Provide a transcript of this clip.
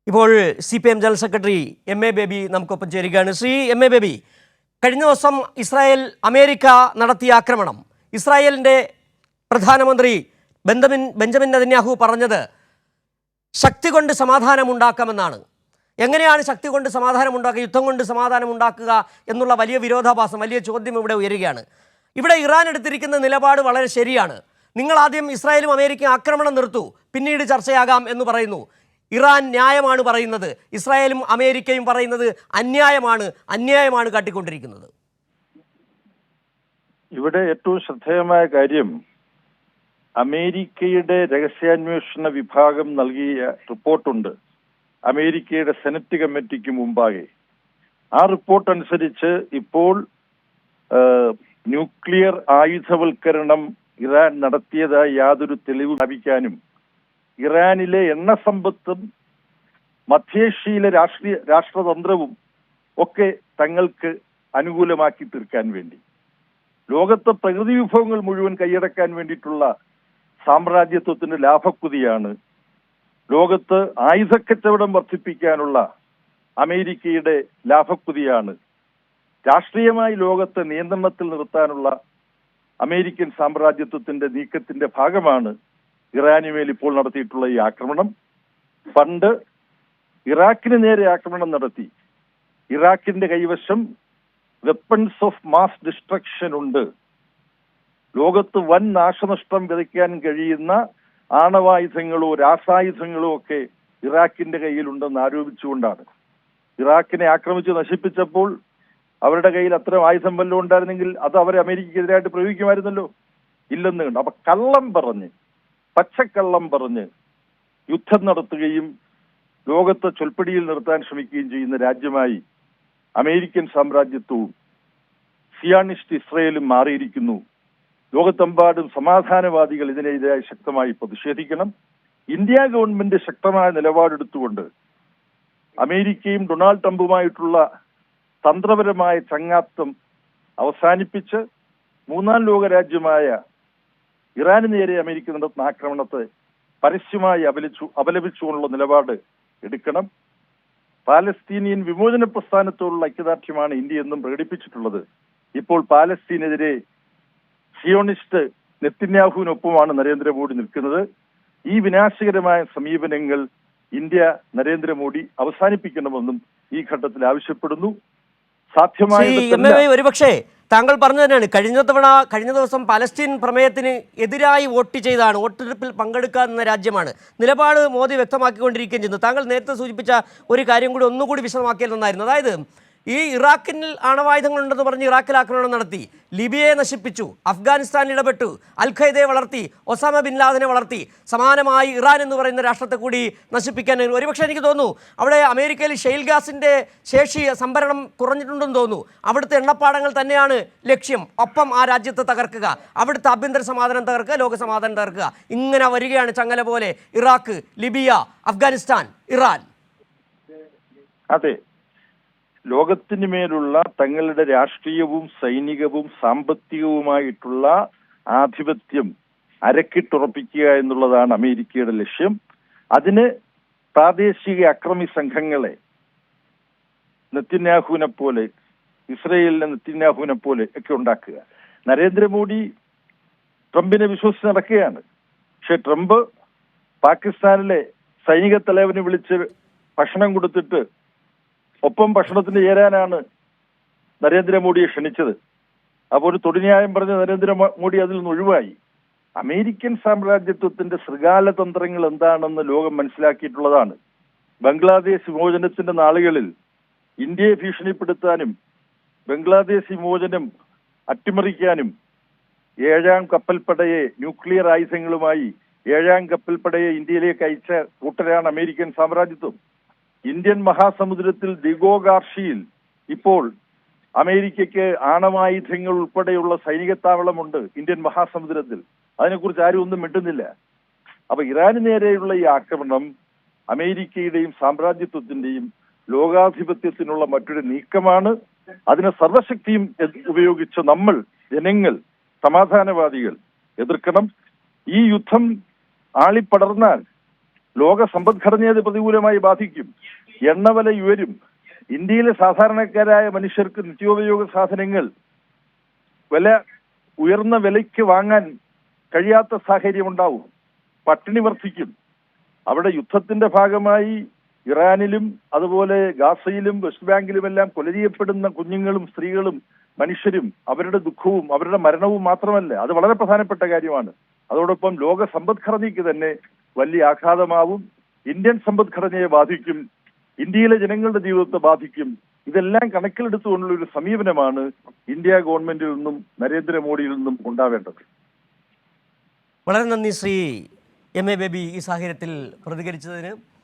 ഇപ്പോൾ CPM general secretary MA baby നമുക്കൊപ്പം ചേരുകയാണ്. ശ്രീ MA ബേബി, കഴിഞ്ഞ ദിവസം ഇസ്രായേൽ അമേരിക്ക നടത്തിയ ആക്രമണം, ഇസ്രായേലിൻ്റെ പ്രധാനമന്ത്രി ബെഞ്ചമിൻ നെതന്യാഹു പറഞ്ഞത് ശക്തി കൊണ്ട് സമാധാനമുണ്ടാക്കാമെന്നാണ്. എങ്ങനെയാണ് ശക്തി കൊണ്ട് സമാധാനമുണ്ടാക്കുക, യുദ്ധം കൊണ്ട് സമാധാനമുണ്ടാക്കുക എന്നുള്ള വലിയ വിരോധാഭാസം, വലിയ ചോദ്യം ഇവിടെ ഉയരുകയാണ്. ഇവിടെ ഇറാൻ എടുത്തിരിക്കുന്ന നിലപാട് വളരെ ശരിയാണ്. നിങ്ങൾ ആദ്യം ഇസ്രായേലും അമേരിക്കയും ആക്രമണം നിർത്തൂ, പിന്നീട് ചർച്ചയാകാം എന്ന് പറയുന്നു. ഇറാൻ ന്യായമാണ് പറയുന്നത്, ഇസ്രായേലും അമേരിക്കയും പറയുന്നത് അന്യായമാണ് കാട്ടിക്കൊണ്ടിരിക്കുന്നത്. ഇവിടെ ഏറ്റവും ശ്രദ്ധേയമായ കാര്യം, അമേരിക്കയുടെ രഹസ്യാന്വേഷണ വിഭാഗം നൽകിയ റിപ്പോർട്ടുണ്ട് അമേരിക്കയുടെ സെനറ്റ് കമ്മിറ്റിക്ക് മുമ്പാകെ. ആ റിപ്പോർട്ട് അനുസരിച്ച് ഇപ്പോൾ ന്യൂക്ലിയർ ആയുധവൽക്കരണം ഇറാൻ നടത്തിയതായി യാതൊരു തെളിവ് സ്ഥാപിക്കാനും ഇറാനിലെ എണ്ണ സമ്പത്തും മധ്യേഷ്യയിലെ രാഷ്ട്രതന്ത്രവും ഒക്കെ തങ്ങൾക്ക് അനുകൂലമാക്കി തീർക്കാൻ വേണ്ടി, ലോകത്തെ പ്രകൃതി വിഭവങ്ങൾ മുഴുവൻ കൈയടക്കാൻ വേണ്ടിയിട്ടുള്ള സാമ്രാജ്യത്വത്തിന്റെ ലാഭക്കുതിയാണ്, ലോകത്ത് ആയുധക്കച്ചവടം വർദ്ധിപ്പിക്കാനുള്ള അമേരിക്കയുടെ ലാഭക്കുതിയാണ്, രാഷ്ട്രീയമായി ലോകത്തെ നിയന്ത്രണത്തിൽ നിർത്താനുള്ള അമേരിക്കൻ സാമ്രാജ്യത്വത്തിന്റെ നീക്കത്തിന്റെ ഭാഗമാണ് ഇറാനുമേൽ ഇപ്പോൾ നടത്തിയിട്ടുള്ള ഈ ആക്രമണം. പണ്ട് ഇറാഖിന് നേരെ ആക്രമണം നടത്തി ഇറാഖിന്റെ കൈവശം വെപ്പൺസ് ഓഫ് മാസ് ഡിസ്ട്രക്ഷൻ ഉണ്ട്, ലോകത്ത് വൻ നാശനഷ്ടം വിതയ്ക്കാൻ കഴിയുന്ന ആണവായുധങ്ങളോ രാസായുധങ്ങളോ ഒക്കെ ഇറാഖിന്റെ കയ്യിലുണ്ടെന്ന് ആരോപിച്ചുകൊണ്ടാണ് ഇറാഖിനെ ആക്രമിച്ച് നശിപ്പിച്ചപ്പോൾ അവരുടെ കയ്യിൽ അത്തരം ആയുധം വല്ലതും ഉണ്ടായിരുന്നെങ്കിൽ അത് അവരെ അമേരിക്കക്കെതിരായിട്ട് പ്രയോഗിക്കുമായിരുന്നല്ലോ. ഇല്ലെന്ന് കണ്ടു. അപ്പൊ പച്ചക്കള്ളം പറഞ്ഞ് യുദ്ധം നടത്തുകയും ലോകത്തെ ചൊൽപ്പടിയിൽ നിർത്താൻ ശ്രമിക്കുകയും ചെയ്യുന്ന രാജ്യമായി അമേരിക്കൻ സാമ്രാജ്യത്വവും സിയാണിസ്റ്റ് ഇസ്രയേലും മാറിയിരിക്കുന്നു. ലോകത്തെമ്പാടും സമാധാനവാദികൾ ഇതിനെതിരായി ശക്തമായി പ്രതിഷേധിക്കണം. ഇന്ത്യ ഗവൺമെന്റ് ശക്തമായ നിലപാടെടുത്തുകൊണ്ട് അമേരിക്കയും ഡൊണാൾഡ് ട്രംപുമായിട്ടുള്ള തന്ത്രപരമായ ചങ്ങാത്തം അവസാനിപ്പിച്ച് മൂന്നാം ലോക രാജ്യമായ ഇറാന് നേരെ അമേരിക്ക നടത്തുന്ന ആക്രമണത്തെ പരസ്യമായി അപലപിച്ചുകൊണ്ടുള്ള നിലപാട് എടുക്കണം. പാലസ്തീനിയൻ വിമോചന പ്രസ്ഥാനത്തോടുള്ള ഐക്യദാർഢ്യമാണ് ഇന്ത്യ എന്നും പ്രകടിപ്പിച്ചിട്ടുള്ളത്. ഇപ്പോൾ പാലസ്തീനെതിരെ സിയോണിസ്റ്റ് നെതന്യാഹുവിനൊപ്പമാണ് നരേന്ദ്രമോദി നിൽക്കുന്നത്. ഈ വിനാശകരമായ സമീപനങ്ങൾ ഇന്ത്യ നരേന്ദ്രമോദി അവസാനിപ്പിക്കണമെന്നും ഈ ഘട്ടത്തിൽ ആവശ്യപ്പെടുന്നു. ഒരുപക്ഷെ താങ്കൾ പറഞ്ഞു തന്നെയാണ്, കഴിഞ്ഞ ദിവസം പലസ്തീൻ പ്രമേയത്തിന് എതിരായി വോട്ട് ചെയ്താണ്, വോട്ടെടുപ്പിൽ പങ്കെടുക്കാവുന്ന രാജ്യമാണ്. നിലപാട് മോദി വ്യക്തമാക്കിക്കൊണ്ടിരിക്കുകയും ചെയ്യുന്നു. താങ്കൾ നേരത്തെ സൂചിപ്പിച്ച ഒരു കാര്യം കൂടി ഒന്നുകൂടി വിശദമാക്കിയാൽ നന്നായിരുന്നു. അതായത് ഈ ഇറാഖിൽ ആണവായുധങ്ങളുണ്ടെന്ന് പറഞ്ഞ് ഇറാഖിൽ ആക്രമണം നടത്തി, ലിബിയയെ നശിപ്പിച്ചു, അഫ്ഗാനിസ്ഥാനിൽ ഇടപെട്ടു, അൽ ഖയ്ദയെ വളർത്തി, ഒസാമ ബിൻ ലാദനെ വളർത്തി, സമാനമായി ഇറാൻ എന്ന് പറയുന്ന രാഷ്ട്രത്തെ കൂടി നശിപ്പിക്കാൻ ഒരുപക്ഷെ എനിക്ക് തോന്നുന്നു അവിടെ അമേരിക്കയിൽ ഷെയിൽ ഗ്യാസിൻ്റെ ശേഷി സംഭരണം കുറഞ്ഞിട്ടുണ്ടെന്ന് തോന്നുന്നു. അവിടുത്തെ എണ്ണപ്പാടങ്ങൾ തന്നെയാണ് ലക്ഷ്യം. ഒപ്പം ആ രാജ്യത്തെ തകർക്കുക, അവിടുത്തെ ആഭ്യന്തര സമാധാനം തകർക്കുക, ലോക സമാധാനം തകർക്കുക. ഇങ്ങനെ വരികയാണ് ചങ്ങല പോലെ ഇറാഖ്, ലിബിയ, അഫ്ഗാനിസ്ഥാൻ, ഇറാൻ. അതെ, ലോകത്തിന് മേലുള്ള തങ്ങളുടെ രാഷ്ട്രീയവും സൈനികവും സാമ്പത്തികവുമായിട്ടുള്ള ആധിപത്യം അരക്കിട്ടുറപ്പിക്കുക എന്നുള്ളതാണ് അമേരിക്കയുടെ ലക്ഷ്യം. അതിന് പ്രാദേശിക അക്രമി സംഘങ്ങളെ നെതന്യാഹുവിനെ പോലെ, ഇസ്രയേലിലെ നെതന്യാഹുവിനെ പോലെ ഒക്കെ ഉണ്ടാക്കുക. നരേന്ദ്രമോദി ട്രംപിനെ വിശ്വസിച്ച് നടക്കുകയാണ്. പക്ഷെ ട്രംപ് പാകിസ്ഥാനിലെ സൈനിക തലവനെ വിളിച്ച് ഭക്ഷണം കൊടുത്തിട്ട് ഒപ്പം ഭക്ഷണത്തിന് ചേരാനാണ് നരേന്ദ്രമോദിയെ ക്ഷണിച്ചത്. അപ്പോൾ ഒരു തൊടിന്യായം പറഞ്ഞ നരേന്ദ്രമോദി അതിൽ നിന്ന് ഒഴിവായി. അമേരിക്കൻ സാമ്രാജ്യത്വത്തിന്റെ ശൃഗാല തന്ത്രങ്ങൾ എന്താണെന്ന് ലോകം മനസ്സിലാക്കിയിട്ടുള്ളതാണ്. ബംഗ്ലാദേശ് വിമോചനത്തിന്റെ നാളുകളിൽ ഇന്ത്യയെ ഭീഷണിപ്പെടുത്താനും ബംഗ്ലാദേശ് വിമോചനം അട്ടിമറിക്കാനും 7ാം കപ്പൽപ്പടയെ ന്യൂക്ലിയർ ആയുധങ്ങളുമായി 7ാം കപ്പൽപ്പടയെ ഇന്ത്യയിലേക്ക് അയച്ച കൂട്ടരാണ് അമേരിക്കൻ സാമ്രാജ്യത്വം. ഇന്ത്യൻ മഹാസമുദ്രത്തിൽ ദിഗോഗാർഷിയിൽ ഇപ്പോൾ അമേരിക്കയ്ക്ക് ആണവായുധങ്ങൾ ഉൾപ്പെടെയുള്ള സൈനിക താവളമുണ്ട് ഇന്ത്യൻ മഹാസമുദ്രത്തിൽ. അതിനെക്കുറിച്ച് ആരും ഒന്നും മിണ്ടുന്നില്ല. അപ്പൊ ഇറാന് നേരെയുള്ള ഈ ആക്രമണം അമേരിക്കയുടെയും സാമ്രാജ്യത്വത്തിന്റെയും ലോകാധിപത്യത്തിനുള്ള മറ്റൊരു നീക്കമാണ്. അതിനെ സർവശക്തിയും ഉപയോഗിച്ച് നമ്മൾ ജനങ്ങൾ, സമാധാനവാദികൾ എതിർക്കണം. ഈ യുദ്ധം ആളിപ്പടർന്നാൽ ലോക സമ്പദ്ഘടനയെ അത് പ്രതികൂലമായി ബാധിക്കും. എണ്ണവില ഉയരും. ഇന്ത്യയിലെ സാധാരണക്കാരായ മനുഷ്യർക്ക് നിത്യോപയോഗ സാധനങ്ങൾ ഉയർന്ന വിലയ്ക്ക് വാങ്ങാൻ കഴിയാത്ത സാഹചര്യം ഉണ്ടാവും. പട്ടിണി വർദ്ധിക്കും. അവിടെ യുദ്ധത്തിന്റെ ഭാഗമായി ഇറാനിലും അതുപോലെ ഗാസയിലും വെസ്റ്റ് ബാങ്കിലുമെല്ലാം കൊല ചെയ്യപ്പെടുന്ന കുഞ്ഞുങ്ങളും സ്ത്രീകളും മനുഷ്യരും അവരുടെ ദുഃഖവും അവരുടെ മരണവും മാത്രമല്ല, അത് വളരെ പ്രധാനപ്പെട്ട കാര്യമാണ്. അതോടൊപ്പം ലോക സമ്പദ്ഘടനയ്ക്ക് തന്നെ വലിയ ആഘാതമാവും. ഇന്ത്യൻ സമ്പദ്ഘടനയെ ബാധിക്കും. ഇന്ത്യയിലെ ജനങ്ങളുടെ ജീവിതത്തെ ബാധിക്കും. ഇതെല്ലാം കണക്കിലെടുത്തുകൊണ്ടുള്ള ഒരു സമീപനമാണ് ഇന്ത്യ ഗവൺമെന്റിൽ നിന്നും നരേന്ദ്രമോദിയിൽ നിന്നും ഉണ്ടാവേണ്ടത്. വളരെ നന്ദി ശ്രീ എം എ ബേബി ഈ സാഹചര്യത്തിൽ പ്രതികരിച്ചതിന്.